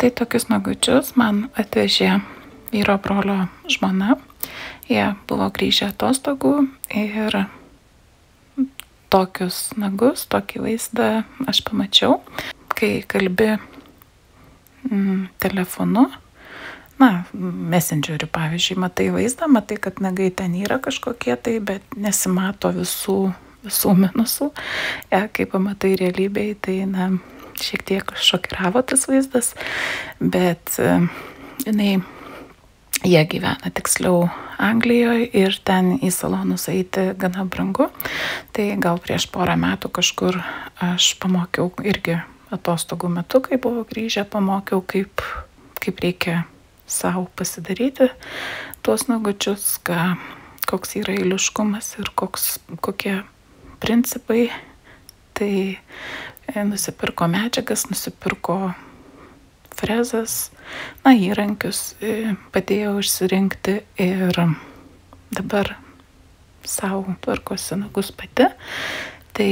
Tai tokius nagučius man atvežė vyro brolio žmona. Jie buvo grįžę atostogų ir tokius nagus, tokį vaizdą aš pamačiau, kai kalbi telefonu. Messengeriu, pavyzdžiui, matai vaizdą, matai, kad nagai ten yra kažkokie tai, bet nesimato visų minusų. Kai pamatai realybėje, tai šiek tiek šokiravo tas vaizdas, bet jie gyvena tiksliau Anglijoje ir ten į salonus eiti gana brangu. Tai gal prieš porą metų kažkur aš pamokiau irgi atostogų metu, kai buvo grįžę, pamokiau, kaip reikia savo pasidaryti tuos nagučius, koks yra eiliškumas ir kokie principai. Tai nusipirko medžiagas, nusipirko frezas, įrankius, padėjau išsirinkti ir dabar savo tvarkosi nagus pati. Tai,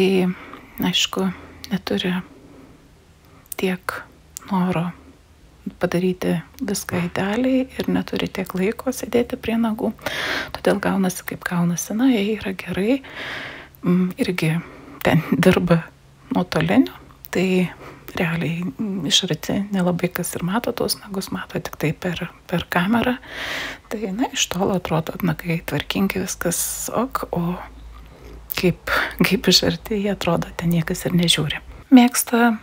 aišku, neturi tiek noro padaryti viską idealiai ir neturi tiek laiko sėdėti prie nagų. Todėl gaunasi kaip gaunasi. Jie yra gerai, irgi ten dirba nuotoliniu, tai realiai iš arti nelabai kas ir mato tuos nagus, mato tik tai per kamerą. Tai iš tolo atrodo nagai tvarkingi, viskas ok, o kaip iš arti jie atrodo, ten niekas ir nežiūri. Mėgsta,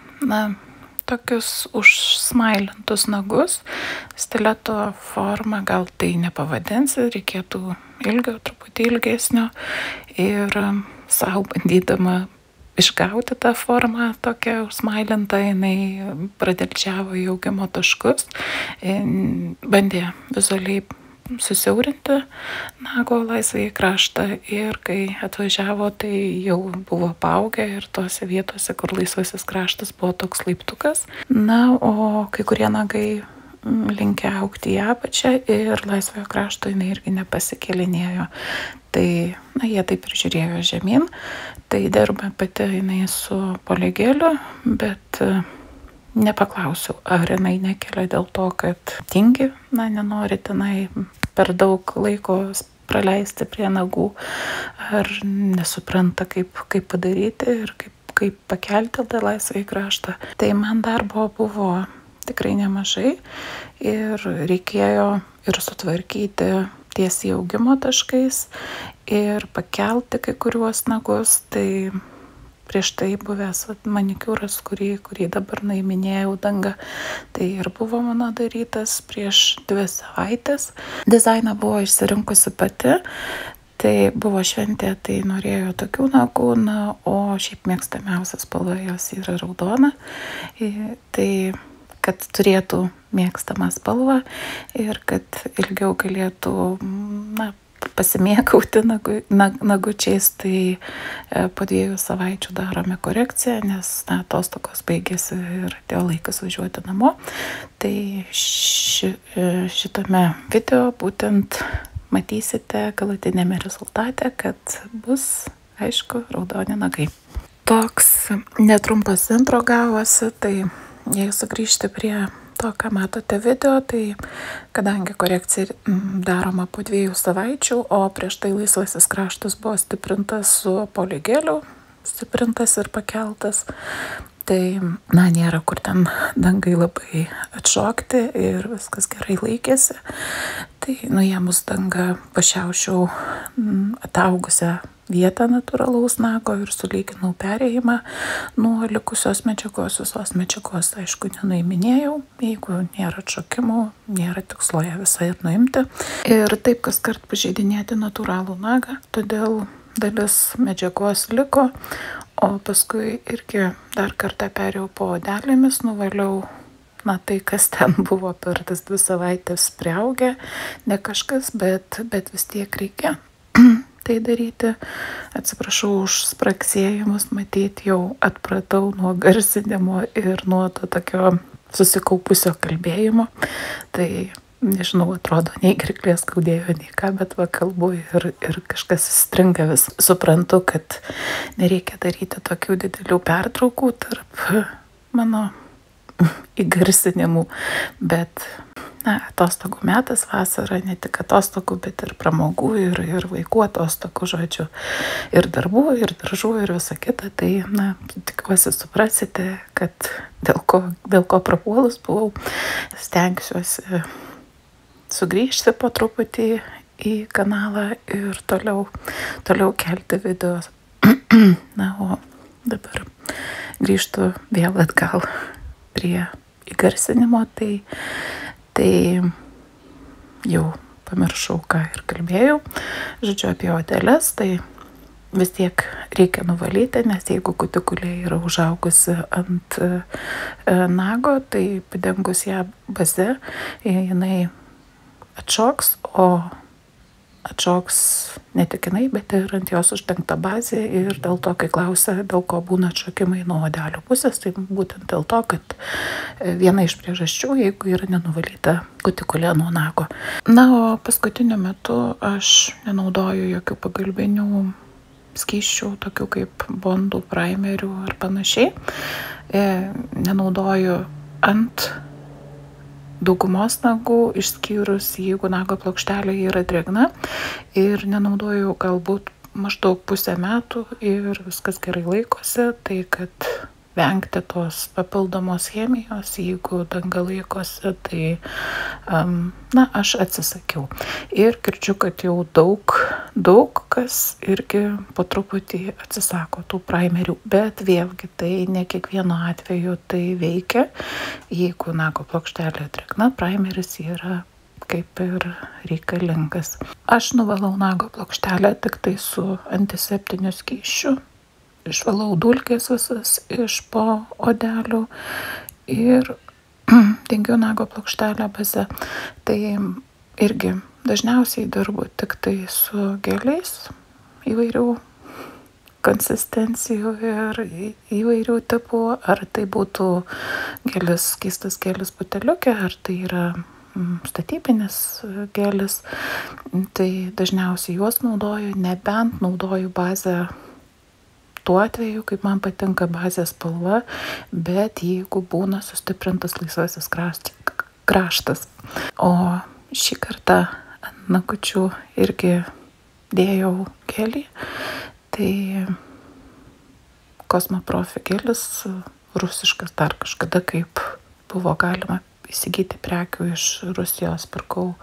tokius užsmailintus nagus, stileto formą gal tai nepavadinsi, reikėtų ilgio, truputį ilgesnio ir savo bandydama išgauti tą formą tokią užsmailintą, jinai pradelčiavo į augimo taškus, bandė vizualiai susiaurinti nago laisvąjį kraštą ir kai atvažiavo, tai jau buvo paaugę ir tose vietose, kur laisvasis kraštas buvo toks laiptukas. O kai kurie nagai linkę augti į apačią ir laisvojo krašto jinai irgi nepasikėlinėjo. Tai jie taip ir žiūrėjo žemyn. Tai dirba pati jinai su poligeliu, bet nepaklausiau, ar jinai nekelia dėl to, kad tingi, nenori tenai per daug laiko praleisti prie nagų, ar nesupranta, kaip padaryti ir kaip pakelti tą laisvąjį kraštą. Tai man darbo buvo tikrai nemažai ir reikėjo ir sutvarkyti tiesiai augimo taškais ir pakelti kai kuriuos nagus. Tai prieš tai buvęs manikiūras, kurį dabar nuiminėjau dangą, tai ir buvo mano darytas prieš 2 savaitės. Dizainą buvo išsirinkusi pati, tai buvo šventė, tai norėjo tokių nagų, o šiaip mėgstamiausias spalva jos yra raudona. Tai kad turėtų mėgstamą spalvą ir kad ilgiau galėtų pasimėgauti nagučiais, tai po 2 savaičių darome korekciją, nes atostogos baigėsi ir atėjo laikas važiuoti namo. Tai šitame video būtent matysite galutinėme rezultate, kad bus, aišku, raudoni nagai. Toks netrumpas intro gavosi, tai jei sugrįžti prie to, ką matote video, tai kadangi korekcija daroma po 2 savaičių, o prieš tai laisvasis kraštas buvo stiprintas su poligeliu, stiprintas ir pakeltas, tai nėra kur ten dangai labai atšokti ir viskas gerai laikėsi. Tai nuėmus dangą pašiaušiau ataugusią vietą natūralaus nago ir sulyginau perėjimą nuo likusios medžiagos. Visos medžiagos, aišku, nenuiminėjau, jeigu nėra atšokimų, nėra tikslo ją visą ir nuimti. Ir taip kas kart pažeidinėti natūralų nagą, todėl dalis medžiagos liko, o paskui irgi dar kartą perėjau po odelėmis, nuvaliau tai, kas ten buvo per tas 2 savaitės priaugę, ne kažkas, bet vis tiek reikia tai daryti. Atsiprašau už spragsėjimus, matyt, jau atpratau nuo garsinimo ir nuo to tokio susikaupusio kalbėjimo. Tai, nežinau, atrodo, nei gerklės skaudėjo, nei ką, bet kalbu ir kažkas stringa vis. Suprantu, kad nereikia daryti tokių didelių pertraukų tarp mano įgarsinimų, bet atostogų metas vasara, ne tik atostogų, bet ir pramogų, ir vaikų atostogų, žodžiu, ir darbų, ir daržų, ir visa kita. Tai, tikiuosi suprasite, kad dėl ko prapuolus buvau, stengsiuosi sugrįžti po truputį į kanalą ir toliau kelti video. O dabar grįžtu vėl atgal prie įgarsinimo, tai jau pamiršau, ką ir kalbėjau. Žodžiu, apie odeles, tai vis tiek reikia nuvalyti, nes jeigu kutikulė yra užaugusi ant nago, tai padengus ją baze, jinai atšoks, o atšoks ne tik jinai, bet ir ant jos uždengta bazė, ir dėl to, kai klausia, dėl ko būna atšokimai nuo odelio pusės, tai būtent dėl to, kad viena iš priežasčių, jeigu yra nenuvalyta kutikulė nuo nago. O paskutiniu metu aš nenaudoju jokių pagalbinių skysčių, tokių kaip bondų, primerių ar panašiai. Nenaudoju ant daugumos nagų, išskyrus jeigu nago plokštelė yra drėgna, ir nenaudoju galbūt maždaug pusę metų ir viskas gerai laikosi, tai kad vengti tos papildomos chemijos, jeigu danga laikosi, tai aš atsisakiau. Ir girdžiu, kad jau daug kas irgi po truputį atsisako tų primerių, bet vėlgi tai ne kiekvienu atveju tai veikia. Jeigu nago plokštelė drėgna, primeris yra kaip ir reikalingas. Aš nuvalau nago plokštelę tik tai su antiseptiniu skysčiu. Išvalau dulkės visas iš po odelių ir dengiu nago plokštelę baze. Tai irgi dažniausiai dirbu tik tai su geliais įvairių konsistencijų ir įvairių tipų, ar tai būtų gelis, skystas gelis buteliukė, ar tai yra statybinis gelis. Tai dažniausiai juos naudoju, nebent naudoju bazę tuo atveju, kaip man patinka bazės spalva, bet jeigu būna sustiprintas laisvasis kraštas. O šį kartą ant nagučių irgi dėjau gelį, tai Cosmoprofi gelis, rusiškas, dar kažkada, kaip buvo galima įsigyti prekių iš Rusijos, pirkau,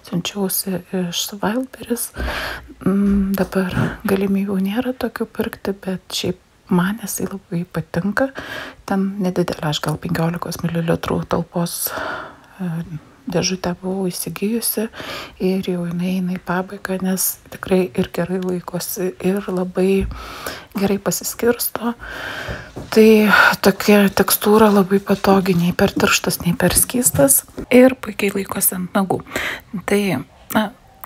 siunčiausi iš Wildberries. Dabar galimybių nėra tokių pirkti, bet šiaip man jisai labai patinka. Ten nedidelė, aš gal 15 ml talpos dėžutę buvau įsigijusi ir jau jinai eina į pabaigą, nes tikrai ir gerai laikosi ir labai gerai pasiskirsto. Tai tokia tekstūra labai patogi, nei per tirštas, nei per skystas, ir puikiai laikosi ant nagų. Tai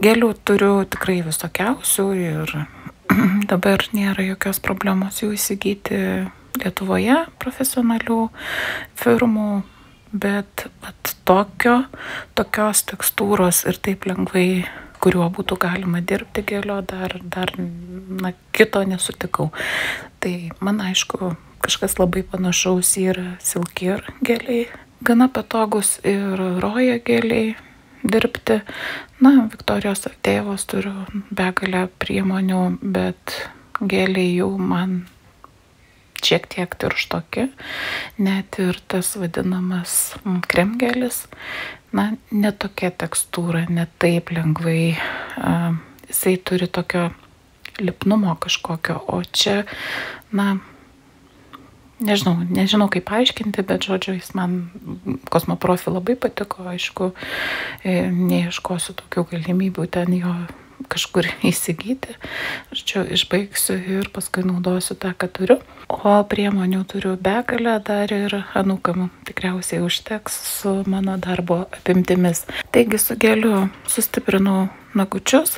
gelių turiu tikrai visokiausių ir dabar nėra jokios problemos jų įsigyti Lietuvoje profesionalių firmų, bet tokios tekstūros ir taip lengvai, kuriuo būtų galima dirbti gelio, dar kito nesutikau. Tai man aišku, kažkas labai panašaus yra Silkyr geliai, gana patogus, ir Roja geliai dirbti. Viktorijos Avdejevos turiu begalę priemonių, bet geliai jau man šiek tiek tirštoki, net ir tas vadinamas kremgelis, ne tokia tekstūra, ne taip lengvai, jisai turi tokio lipnumo kažkokio, o čia, nežinau kaip paaiškinti, bet žodžiu, jis man Cosmoprofi labai patiko, aišku, neieškosiu tokių galimybių ten jo kažkur įsigyti. Žodžiu, išbaigsiu ir paskui naudosiu tą, ką turiu. O priemonių turiu begalę, dar ir anūkam tikriausiai užteks su mano darbo apimtimis. Taigi su geliu sustiprinau nagučius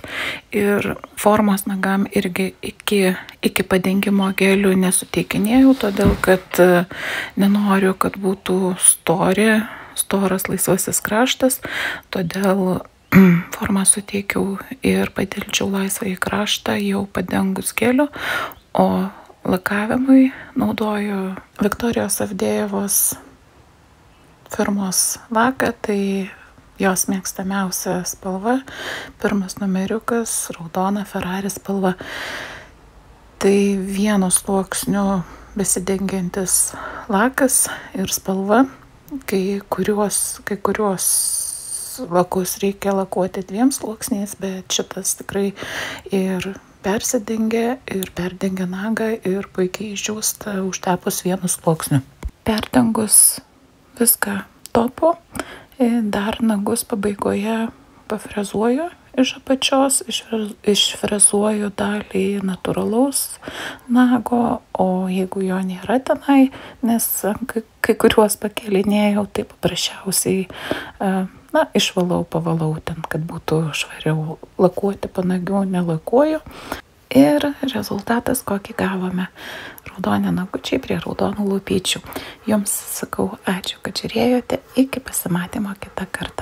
ir formos nagam irgi iki padengimo gelių nesuteikinėjau, todėl kad nenoriu, kad būtų storas laisvasis kraštas, todėl formą suteikiau ir padilčiau laisvąjį kraštą jau padengus geliu, o lakavimui naudoju Viktorijos Avdejevos firmos laką, tai jos mėgstamiausia spalva, pirmas numeriukas, raudona Ferrari spalva. Tai vienu sluoksniu besidengiantis lakas ir spalva, kai kuriuos lakus reikia lakuoti 2 sluoksniais, bet šitas tikrai ir persidengia, ir perdengia nagą, ir puikiai išdžiūsta užtepus 1 sluoksniu. Perdengus viską topu, dar nagus pabaigoje pafrezuoju iš apačios, išfrezuoju dalį natūralaus nago, o jeigu jo nėra tenai, nes kai kuriuos pakelinėjau, tai paprasčiausiai pavalau ten, kad būtų švariau. Lakuoti panagių nelakuoju. Ir rezultatas, kokį gavome. Raudoni nagučiai prie raudonų lūpyčių. Jums sakau ačiū, kad žiūrėjote. Iki pasimatymo kitą kartą.